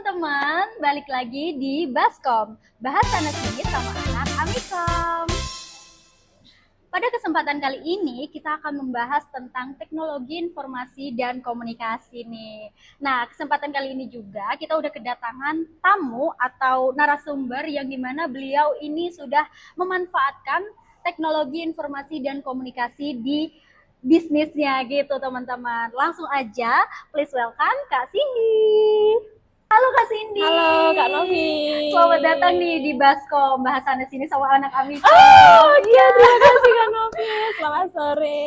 teman-teman, balik lagi di Baskom, bahas sana sini sama anak Amikom. Pada kesempatan kali ini kita akan membahas tentang teknologi informasi dan komunikasi nih. Nah, kesempatan kali ini juga kita udah kedatangan tamu atau narasumber yang dimana beliau ini sudah memanfaatkan teknologi informasi dan komunikasi di bisnisnya gitu teman-teman. Langsung aja, please welcome Kak Cindy. Halo Kak Cindy. Halo Kak Novi. Selamat datang nih di Baskom, bahasannya sini sama anak Amikom. Iya, terima kasih Kak Novi. Selamat sore.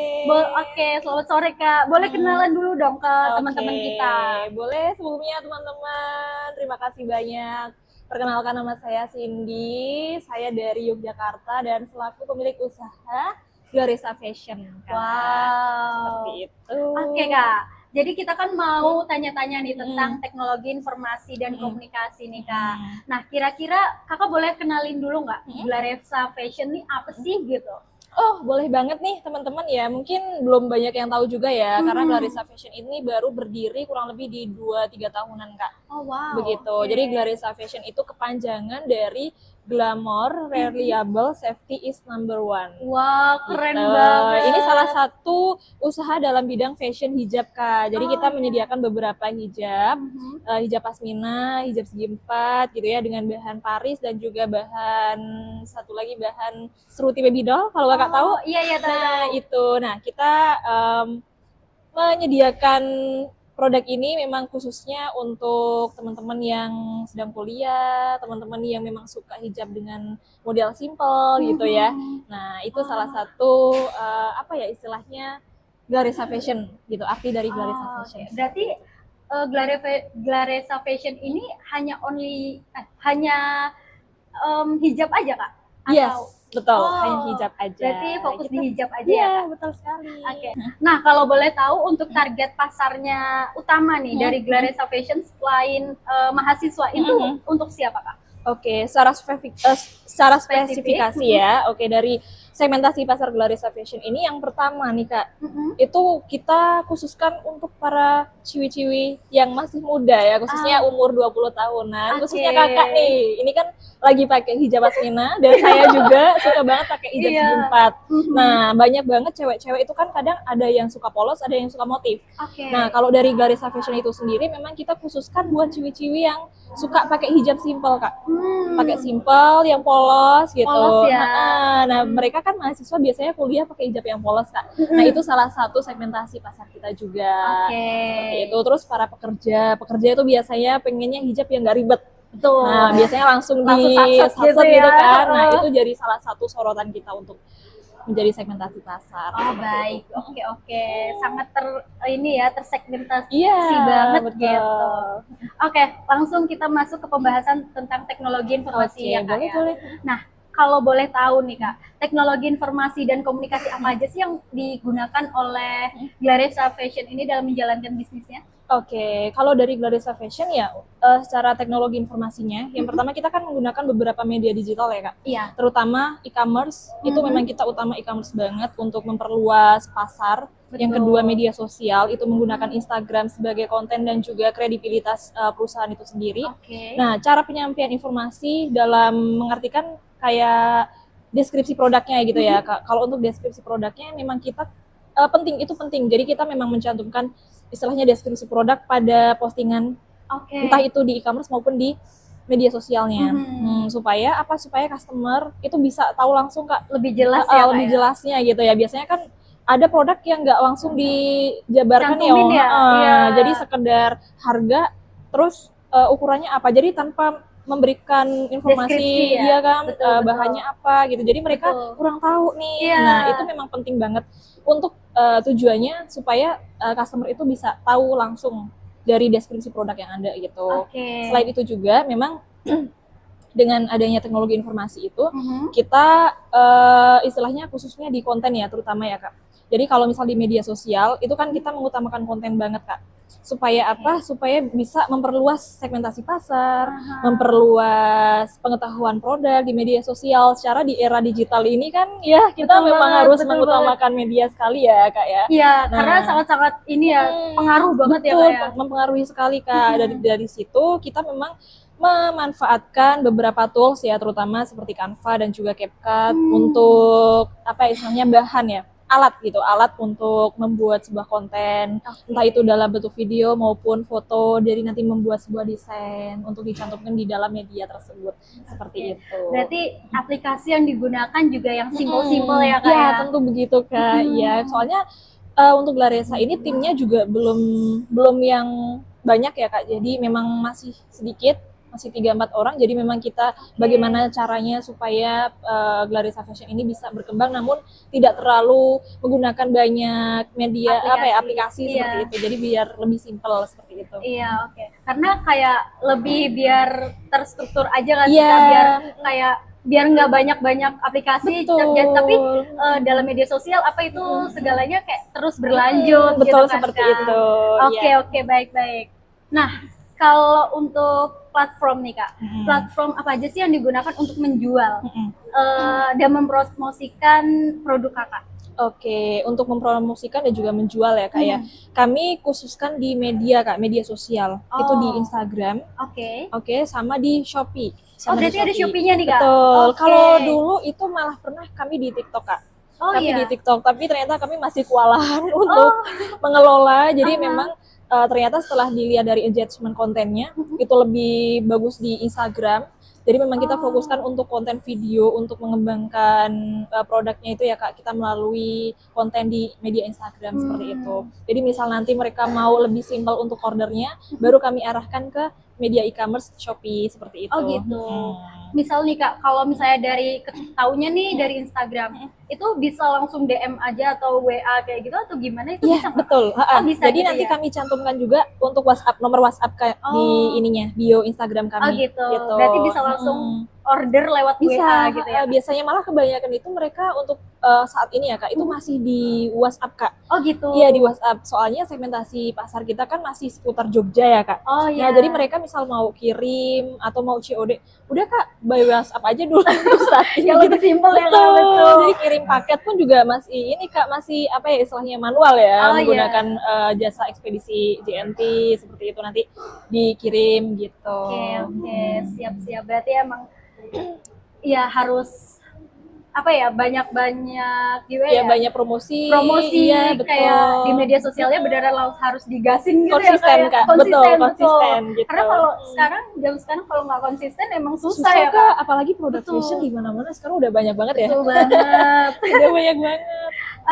Oke, selamat sore Kak. Boleh kenalan dulu dong ke teman-teman kita. Boleh sebelumnya teman-teman. Terima kasih banyak. Perkenalkan, nama saya Cindy. Saya dari Yogyakarta dan selaku pemilik usaha Glorisa Fashion. Kak. Wow. Seperti itu. Oke Kak. Jadi kita kan mau tanya-tanya nih tentang teknologi informasi dan komunikasi nih Kak. Nah, kira-kira Kakak boleh kenalin dulu nggak Glorisa Fashion nih apa sih gitu? Oh, boleh banget nih teman-teman ya. Mungkin belum banyak yang tahu juga ya, karena Glorisa Fashion ini baru berdiri kurang lebih di 2-3 tahunan, Kak. Oh wow. Begitu. Okay. Jadi Glorisa Fashion itu kepanjangan dari Glamour, Reliable, Safety is number one. Wah, keren gitu. banget. Ini salah satu usaha dalam bidang fashion hijab, Kak. Jadi kita menyediakan beberapa hijab, hijab pasmina, hijab segi 4 gitu ya, dengan bahan Paris dan juga bahan satu lagi bahan Seruti Baby Doll, kalau Kakak tahu. Iya tahu. Nah, itu. Nah, kita menyediakan produk ini memang khususnya untuk teman-teman yang sedang kuliah, teman-teman yang memang suka hijab dengan model simple gitu ya. Nah, itu salah satu apa ya istilahnya Glorisa Fashion gitu, arti dari Glorisa Fashion. Okay. Berarti Glorisa Fashion ini hanya hijab aja Kak? Yes, betul. Hanya hijab aja. Berarti fokus gitu. di hijab aja ya, Kak? Betul sekali. Oke. Nah, kalau boleh tahu untuk target pasarnya utama nih dari Glorisa Fashion selain mahasiswa itu untuk siapa Kak? Oke, secara spesifikasi ya. Oke, dari segmentasi pasar Glorisa Fashion ini yang pertama nih Kak, itu kita khususkan untuk para ciwi-ciwi yang masih muda ya, khususnya umur 20 tahunan, khususnya Kakak nih. Ini kan lagi pakai hijab pasmina dan saya juga suka banget pakai hijab segi 4. Nah, banyak banget cewek-cewek itu kan kadang ada yang suka polos, ada yang suka motif. Nah, kalau dari Glorisa Fashion itu sendiri memang kita khususkan buat ciwi-ciwi yang suka pakai hijab simple Kak. Pakai simple yang polos gitu. Polos ya. Nah, mereka kan mahasiswa biasanya kuliah pakai hijab yang polos Kak. Nah, itu salah satu segmentasi pasar kita juga. Seperti itu. Terus para pekerja itu biasanya pengennya hijab yang nggak ribet. Betul. Nah, biasanya langsung di gitu ya. kan. Nah, itu jadi salah satu sorotan kita untuk menjadi segmentasi pasar. Oh baik, oke. Sangat tersegmentasi Iya, banget betul. gitu. Oke, langsung kita masuk ke pembahasan tentang teknologi informasi ya Kak. Boleh. Nah, kalau boleh tahu nih Kak, teknologi informasi dan komunikasi apa aja sih yang digunakan oleh Glorisa Fashion ini dalam menjalankan bisnisnya? Oke, kalau dari Glorisa Fashion ya secara teknologi informasinya, yang pertama kita kan menggunakan beberapa media digital ya Kak. Iya. Terutama e-commerce, itu memang kita utama e-commerce banget untuk memperluas pasar. Betul. Yang kedua media sosial, itu menggunakan Instagram sebagai konten dan juga kredibilitas perusahaan itu sendiri. Nah, cara penyampaian informasi dalam mengartikan kayak deskripsi produknya gitu ya Kak. Kalau untuk deskripsi produknya memang kita penting. Jadi kita memang mencantumkan istilahnya deskripsi produk pada postingan, entah itu di e-commerce maupun di media sosialnya. Supaya customer itu bisa tahu langsung Kak, lebih jelas ya lebih jelasnya gitu ya. Biasanya kan ada produk yang nggak langsung dijabarkan ya. Jadi sekedar harga, terus ukurannya apa. Jadi tanpa memberikan informasi ya kan, bahannya apa gitu. Jadi mereka kurang tahu nih. Nah, itu memang penting banget untuk tujuannya supaya customer itu bisa tahu langsung dari deskripsi produk yang ada gitu. Selain itu juga memang dengan adanya teknologi informasi itu kita istilahnya khususnya di konten ya terutama ya Kak. Jadi kalau misal di media sosial itu kan kita mengutamakan konten banget Kak. supaya apa? Supaya bisa memperluas segmentasi pasar, Aha. memperluas pengetahuan produk di media sosial. Secara di era digital ini kan ya kita Betul memang banget, harus betul mengutamakan media sekali ya Kak ya. Iya, karena Nah, sangat-sangat ini ya, pengaruh banget ya betul, Kak ya. mempengaruhi sekali Kak. Dari situ kita memang memanfaatkan beberapa tools ya, terutama seperti Canva dan juga CapCut untuk apa ya, istilahnya bahan ya, alat untuk membuat sebuah konten, entah itu dalam bentuk video maupun foto, dari nanti membuat sebuah desain untuk dicantumkan di dalam media tersebut, seperti itu. Berarti aplikasi yang digunakan juga yang simple-simple ya Kak ya? ya? Tentu begitu Kak, ya. Soalnya untuk Laresa ini timnya juga belum yang banyak ya Kak, jadi memang masih sedikit, masih 3-4 orang, jadi memang kita bagaimana caranya supaya Laresa Fashion ini bisa berkembang namun tidak terlalu menggunakan banyak media aplikasi seperti itu, jadi biar lebih simpel seperti itu. Iya, oke. Karena kayak lebih biar terstruktur aja nggak sih Kak? Biar nggak banyak-banyak aplikasi, tapi dalam media sosial apa itu segalanya kayak terus berlanjut betul, gitu kan, seperti Kak? itu. Oke, baik. Nah, kalau untuk platform nih Kak, platform apa aja sih yang digunakan untuk menjual dan mempromosikan produk Kakak? Oke, untuk mempromosikan dan juga menjual ya Kak ya. Kami khususkan di media Kak, media sosial. Itu di Instagram. Oke, sama di Shopee. Berarti ada Shopee-nya nih Kak? Betul. Kalau dulu itu malah pernah kami di TikTok Kak. Di TikTok, tapi ternyata kami masih kewalahan untuk mengelola. Jadi memang ternyata setelah dilihat dari engagement kontennya, itu lebih bagus di Instagram. Jadi memang kita fokuskan untuk konten video, untuk mengembangkan produknya itu ya Kak, kita melalui konten di media Instagram seperti itu. Jadi misal nanti mereka mau lebih simpel untuk ordernya, baru kami arahkan ke media e-commerce Shopee seperti itu. Oh gitu. Misal nih Kak, kalau misalnya dari taunya nih dari Instagram, itu bisa langsung DM aja atau WA kayak gitu atau gimana itu bisa? Betul. Bisa jadi gitu nanti ya? kami cantumkan juga untuk WhatsApp, nomor WhatsApp di ininya, bio Instagram kami. Gitu. Berarti bisa langsung order lewat WA gitu ya? Biasanya malah kebanyakan itu mereka untuk saat ini ya Kak, itu masih di WhatsApp Kak. Gitu. Iya, di WhatsApp. Soalnya segmentasi pasar kita kan masih seputar Jogja ya Kak. Nah, jadi mereka misal mau kirim atau mau COD, udah Kak, by WhatsApp aja dulu saat ini. Yang lebih simpel ya Kak, betul. Jadi kirim paket pun juga masih ini Kak, masih apa ya istilahnya manual ya, menggunakan jasa ekspedisi JNT seperti itu, nanti dikirim gitu. Oke, siap. Berarti emang ya harus apa ya, banyak gitu ya, banyak promosi iya, betul. Kayak di media sosialnya beneran harus digasin gitu konsisten, ya Kak. Konsisten gitu. Karena kalau sekarang kalau nggak konsisten emang susah ya Kak. Apalagi produk fashion di mana-mana sekarang udah banyak banget ya. Betul banget. Udah banyak banget.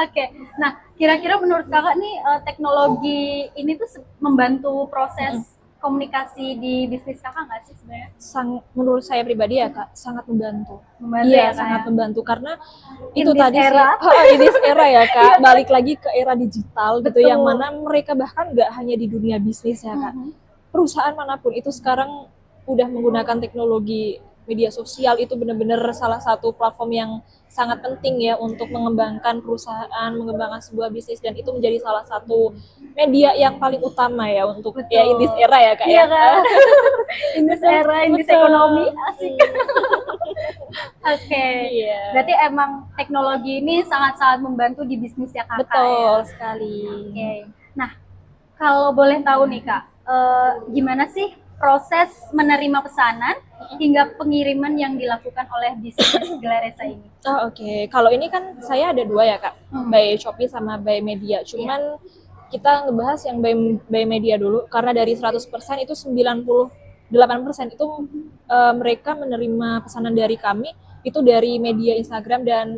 Oke, nah kira-kira menurut Kakak nih teknologi ini tuh membantu proses komunikasi di bisnis Kakak nggak sih sebenarnya? Menurut saya pribadi ya Kak, sangat membantu. Iya, sangat membantu karena in itu tadi era. in this era ya Kak, balik lagi ke era digital gitu, yang mana mereka bahkan nggak hanya di dunia bisnis ya Kak, perusahaan manapun itu sekarang udah menggunakan teknologi. Media sosial itu benar-benar salah satu platform yang sangat penting ya untuk mengembangkan perusahaan, mengembangkan sebuah bisnis, dan itu menjadi salah satu media yang paling utama ya untuk ya in this era ya Kak. Iya kan? In this era, in this ekonomi, asik. Oke. Berarti emang teknologi ini sangat-sangat membantu di bisnis ya Kakak. Betul sekali. Oke. Nah, kalau boleh tahu nih Kak, gimana sih proses menerima pesanan hingga pengiriman yang dilakukan oleh bisnis Glaresa ini? Oke. Kalau ini kan saya ada dua ya Kak, by Shopee sama by media. Cuman kita ngebahas yang by media dulu, karena dari 100% itu 98% itu mereka menerima pesanan dari kami itu dari media Instagram dan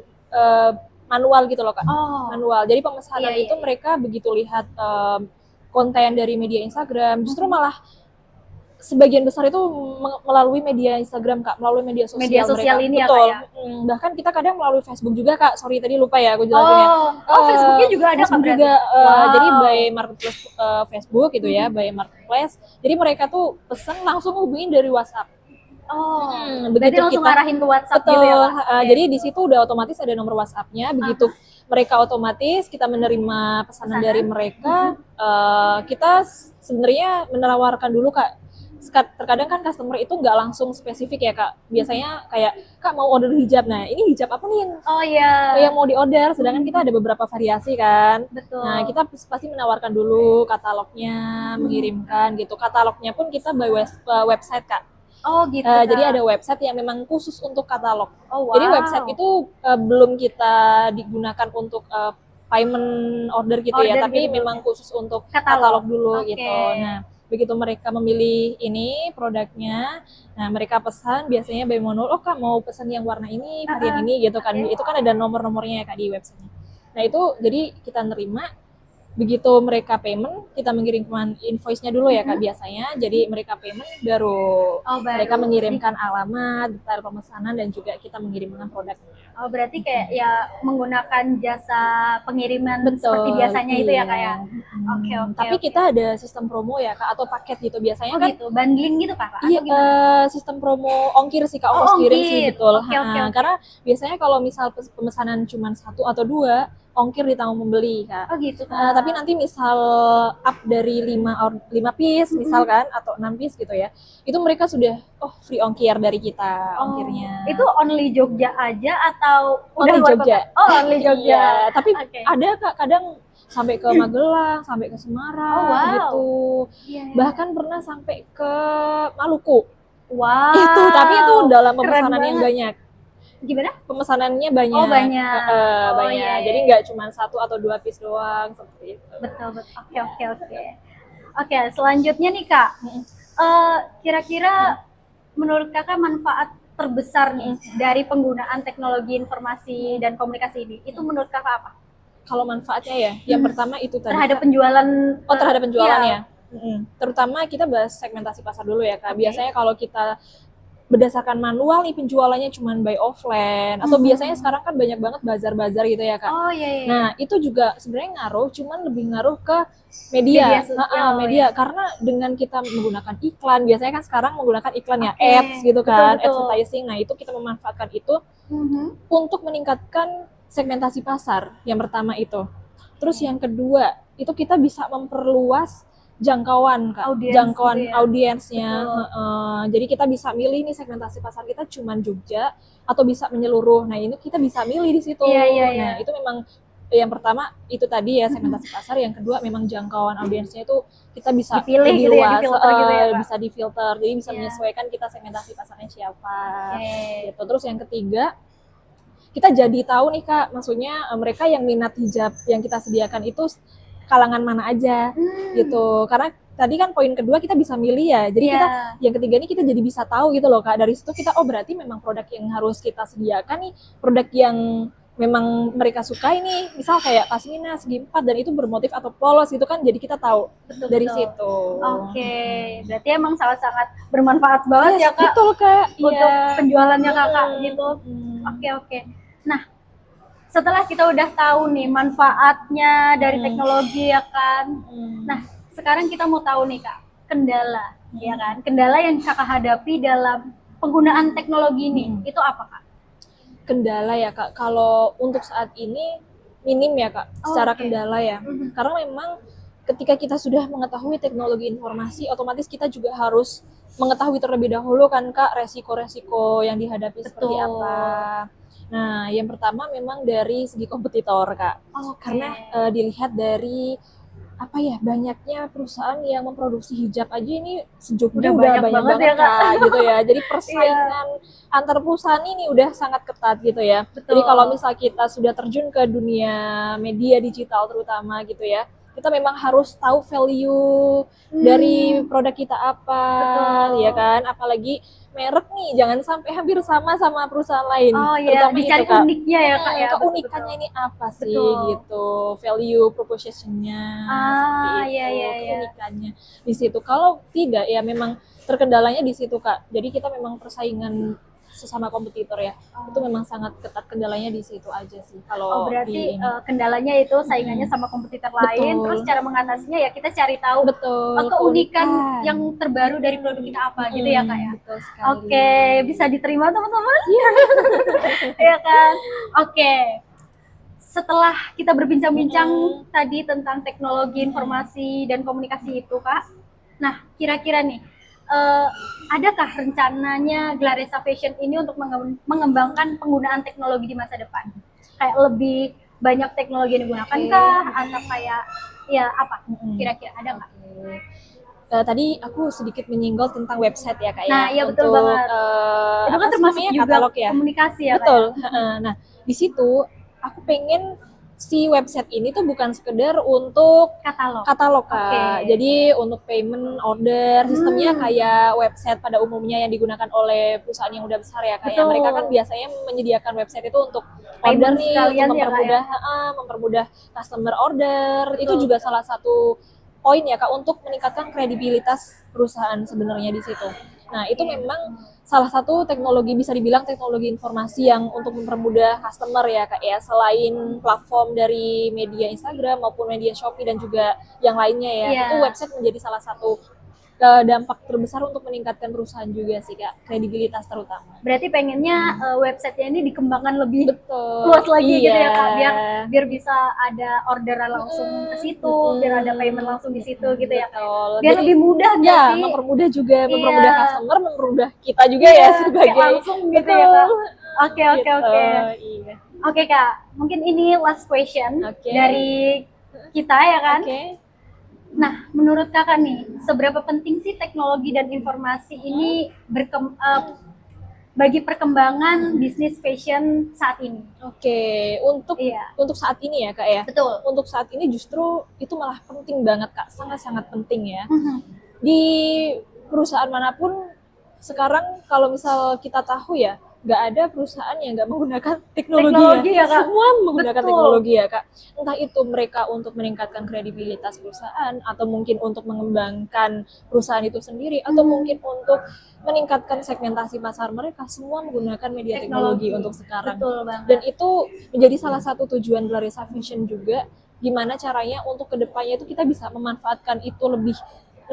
manual gitu loh Kak. Manual. Jadi pemesanan itu mereka begitu lihat konten dari media Instagram, justru malah sebagian besar itu melalui media Instagram Kak, melalui media sosial mereka. Ini betul. Ya, Kak, ya? Bahkan kita kadang melalui Facebook juga Kak. Sorry tadi lupa ya aku jelasinnya. Facebooknya juga ada Facebook juga. Jadi by marketplace Facebook gitu ya, by marketplace. Jadi mereka tuh pesen langsung hubungin dari WhatsApp. Berarti langsung arahin ke WhatsApp gitu ya Kak? Jadi di situ udah otomatis ada nomor WhatsApp-nya. Begitu mereka otomatis kita menerima pesanan dari mereka. Kita sebenarnya menawarkan dulu Kak. Terkadang kan customer itu nggak langsung spesifik ya Kak. Biasanya kayak Kak mau order hijab. Nah ini hijab apa nih yang mau diorder? Sedangkan kita ada beberapa variasi kan. Betul. Nah kita pasti menawarkan dulu katalognya, mengirimkan gitu. Katalognya pun kita by website Kak. Oh gitu. Jadi ada website yang memang khusus untuk katalog. Oh, wow. Jadi website itu belum kita digunakan untuk payment order gitu ya, tapi memang khusus untuk katalog dulu gitu. Nah, begitu mereka memilih ini produknya, nah mereka pesan biasanya by manual, oh Kak mau pesan yang warna ini, varian ini gitu kan. Itu kan ada nomor-nomornya ya Kak di website-nya. Nah itu jadi kita nerima. Begitu mereka payment, kita mengirimkan invoice-nya dulu ya Kak biasanya. Jadi mereka payment baru mereka mengirimkan alamat, detail pemesanan dan juga kita mengirimkan produknya. Oh berarti kayak ya menggunakan jasa pengiriman seperti biasanya itu ya Kak ya. Oke. Tapi kita ada sistem promo ya Kak atau paket gitu biasanya kan. Gitu, bundling gitu Kak? Iya, sistem promo ongkir sih Kak, ongkos kirim sih betul. Karena biasanya kalau misal pemesanan cuma 1 atau 2 ongkir ditanggung pembeli Kak. Oh gitu. Tapi nanti misal up dari 5 piece misalkan atau 6 piece gitu ya. Itu mereka sudah free ongkir dari kita ongkirnya. Itu only Jogja aja atau only Jogja? Oh, only Jogja. Tapi ada Kak kadang sampai ke Magelang, sampai ke Semarang gitu. Bahkan pernah sampai ke Maluku. Wow. Itu tapi itu dalam pemesanan yang banyak. Gimana? Pemesanannya banyak. Oh banyak. Banyak. Jadi nggak cuma 1 atau 2 piece doang seperti itu. Betul. Oke, selanjutnya nih Kak. Kira-kira menurut Kakak manfaat terbesar nih dari penggunaan teknologi informasi dan komunikasi ini, itu menurut Kakak apa? Kalau manfaatnya ya, yang pertama itu tadi. Terhadap penjualan. Terhadap penjualan ya. Terutama kita bahas segmentasi pasar dulu ya Kak. Biasanya kalau kita berdasarkan manual nih penjualannya cuma by offline atau biasanya sekarang kan banyak banget bazar-bazar gitu ya Kak. Nah itu juga sebenarnya ngaruh, cuman lebih ngaruh ke media karena dengan kita menggunakan iklan, biasanya kan sekarang menggunakan iklan ya ads gitu kan, advertising. Nah itu kita memanfaatkan itu untuk meningkatkan segmentasi pasar. Yang pertama itu. Terus yang kedua itu kita bisa memperluas jangkauan Kak, audiensnya. Jadi kita bisa milih nih segmentasi pasar kita cuman Jogja atau bisa menyeluruh. Nah ini kita bisa milih di situ. Nah itu memang yang pertama itu tadi ya segmentasi pasar. Yang kedua memang jangkauan audiensnya itu kita bisa dipilih lebih luas, bisa difilter. Jadi bisa menyesuaikan kita segmentasi pasarnya siapa. Gitu. Terus yang ketiga kita jadi tahu nih Kak, maksudnya mereka yang minat hijab yang kita sediakan itu kalangan mana aja gitu. Karena tadi kan poin kedua kita bisa milih ya. Jadi kita yang ketiga ini kita jadi bisa tahu gitu loh Kak. Dari situ kita berarti memang produk yang harus kita sediakan nih produk yang memang mereka sukai nih. Misal kayak pasmina segi 4 dan itu bermotif atau polos gitu kan, jadi kita tahu dari situ. Berarti emang sangat-sangat bermanfaat banget ya Kak. Betul Kak. Untuk penjualannya Kakak gitu. Oke. Nah, setelah kita udah tahu nih manfaatnya dari teknologi ya kan. Nah, sekarang kita mau tahu nih Kak, kendala ya kan. Kendala yang Kakak hadapi dalam penggunaan teknologi ini itu apa Kak? Kendala ya Kak, kalau untuk saat ini minim ya Kak, secara kendala ya. Karena memang ketika kita sudah mengetahui teknologi informasi, otomatis kita juga harus mengetahui terlebih dahulu kan Kak, resiko-resiko yang dihadapi seperti apa. Nah, yang pertama memang dari segi kompetitor Kak, karena dilihat dari banyaknya perusahaan yang memproduksi hijab aja ini sejumlah udah banyak banget ya Kak, gitu ya. Jadi persaingan antar perusahaan ini udah sangat ketat gitu ya. Jadi kalau misal kita sudah terjun ke dunia media digital terutama gitu ya, kita memang harus tahu value dari produk kita apa, ya kan? Apalagi merek nih, jangan sampai hampir sama perusahaan lain. Dicari itu, uniknya ya Kak ya. Keunikannya ini apa sih gitu, value proposition-nya seperti itu, keunikannya di situ. Kalau tidak ya memang terkendalanya di situ Kak. Jadi kita memang persaingan sesama kompetitor ya, itu memang sangat ketat, kendalanya di situ aja sih. Kalau berarti kendalanya itu saingannya sama kompetitor lain, terus cara mengatasinya ya kita cari tahu keunikan yang terbaru dari produk kita apa gitu ya Kak ya. Oke, bisa diterima teman-teman? Ya kan. Oke. setelah kita berbincang-bincang tadi tentang teknologi informasi dan komunikasi itu, Kak. Nah, kira-kira nih, adakah rencananya Glaresa Fashion ini untuk mengembangkan penggunaan teknologi di masa depan? Kayak lebih banyak teknologi yang digunakan kah? Atau kayak, ya apa? Kira-kira ada nggak? Tadi aku sedikit menyinggung tentang website ya Kak ya. Nah, iya betul untuk, banget. Itu kan termasuk juga katalog ya. komunikasi ya, Betul. Kak, ya? Nah, di situ aku pengen si website ini tuh bukan sekedar untuk katalog Kak. Jadi untuk payment order sistemnya kayak website pada umumnya yang digunakan oleh perusahaan yang udah besar ya Kak ya. Mereka kan biasanya menyediakan website itu untuk order nih, untuk mempermudah customer order. Itu juga salah satu poin ya Kak untuk meningkatkan kredibilitas perusahaan sebenarnya di situ. Nah, itu memang salah satu teknologi, bisa dibilang teknologi informasi yang untuk mempermudah customer ya Kak ya, selain platform dari media Instagram maupun media Shopee dan juga yang lainnya ya. Itu website menjadi salah satu dampak terbesar untuk meningkatkan perusahaan juga sih Kak, kredibilitas terutama. Berarti pengennya websitenya ini dikembangkan lebih luas lagi gitu ya Kak, biar bisa ada orderan langsung ke situ, biar ada payment langsung di situ gitu ya Kak. Biar lebih mudah nggak sih? Mempermudah juga, mempermudah customer, mempermudah kita juga ya sebagai langsung gitu ya Kak. Oke. Oke Kak, mungkin ini last question dari kita ya kan. Nah, menurut Kakak nih, seberapa penting sih teknologi dan informasi ini bagi perkembangan bisnis fashion saat ini? Untuk saat ini ya Kak ya. Betul. Untuk saat ini justru itu malah penting banget Kak, sangat-sangat penting ya. Di perusahaan manapun sekarang kalau misal kita tahu ya, nggak ada perusahaan yang nggak menggunakan teknologi ya Kak. Semua menggunakan teknologi ya Kak. Entah itu mereka untuk meningkatkan kredibilitas perusahaan, atau mungkin untuk mengembangkan perusahaan itu sendiri, atau mungkin untuk meningkatkan segmentasi pasar mereka, semua menggunakan media teknologi untuk sekarang. Dan itu menjadi salah satu tujuan Glaresa Fashion juga, gimana caranya untuk kedepannya itu kita bisa memanfaatkan itu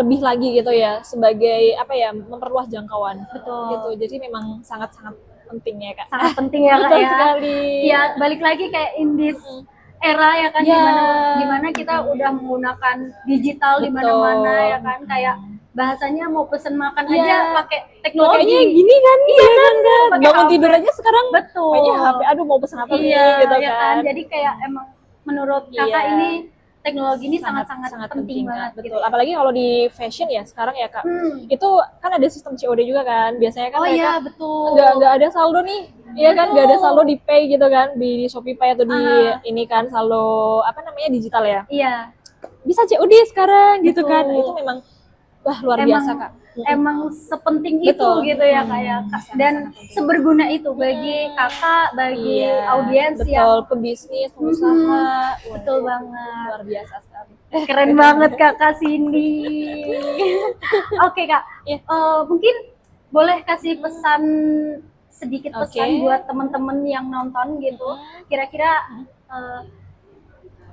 lebih lagi gitu ya, sebagai memperluas jangkauan. Gitu. Jadi memang sangat-sangat penting ya Kak. Sangat penting ya Kak. Betul sekali. Ya, balik lagi kayak in this era ya kan, dimana kita udah menggunakan digital di mana-mana ya kan, kayak bahasanya mau pesen makan aja pakai teknologi. Kayaknya gini kan, bangun tidur aja sekarang kayaknya HP, aduh mau pesen apa nih gitu kan. Jadi kayak emang menurut Kakak ini teknologi ini sangat-sangat penting banget. Betul. Gitu. Apalagi kalau di fashion ya sekarang ya Kak, itu kan ada sistem COD juga kan. Biasanya kan nggak ada saldo nih, iya kan, nggak ada saldo di Pay gitu kan, di Shopee Pay atau di ini kan saldo digital ya. Iya. Bisa COD sekarang gitu kan. Itu memang luar biasa Kak. Emang sepenting itu gitu ya Kak ya. Dan seberguna itu bagi Kakak, bagi audiens yang pebisnis, pengusaha. Betul banget. Luar biasa sekali. Keren banget Kakak Cindy. Oke Kak, mungkin boleh kasih pesan sedikit buat teman-teman yang nonton gitu. Kira-kira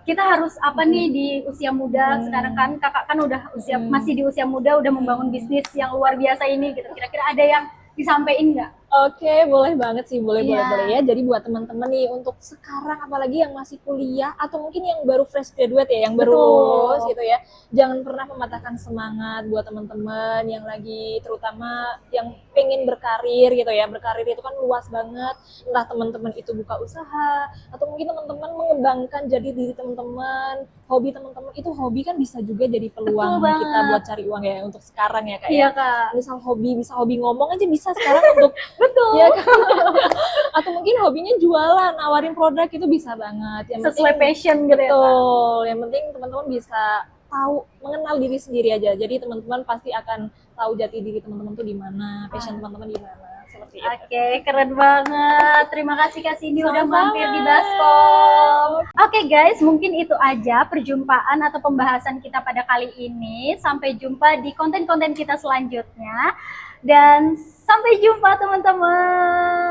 kita harus apa nih di usia muda sekarang kan, Kakak kan udah masih di usia muda, udah membangun bisnis yang luar biasa ini gitu. Kira-kira ada yang disampaikan nggak? Oke, boleh banget sih, boleh ya. Jadi buat teman-teman nih untuk sekarang, apalagi yang masih kuliah atau mungkin yang baru fresh graduate ya, yang baru lulus gitu ya, jangan pernah mematahkan semangat buat teman-teman yang lagi, terutama yang pengen berkarir gitu ya. Berkarir itu kan luas banget, entah teman-teman itu buka usaha atau mungkin teman-teman mengembangkan jadi diri teman-teman, hobi teman-teman itu, hobi kan bisa juga jadi peluang kita buat cari uang ya untuk sekarang ya Kak. Iya Kak. Misal bisa hobi ngomong aja bisa sekarang untuk betul. Ya kan? Atau mungkin hobinya jualan, nawarin produk, itu bisa banget. Yang sesuai passion gitu ya. Betul. Yang penting teman-teman bisa tahu, mengenal diri sendiri aja. Jadi teman-teman pasti akan tahu jati diri teman-teman tuh di mana, passion teman-teman di mana. Seperti itu. Oke, keren banget. Terima kasih Kak Cindy udah mampir di Baskom. Oke guys, mungkin itu aja perjumpaan atau pembahasan kita pada kali ini. Sampai jumpa di konten-konten kita selanjutnya. Dan sampai jumpa teman-teman.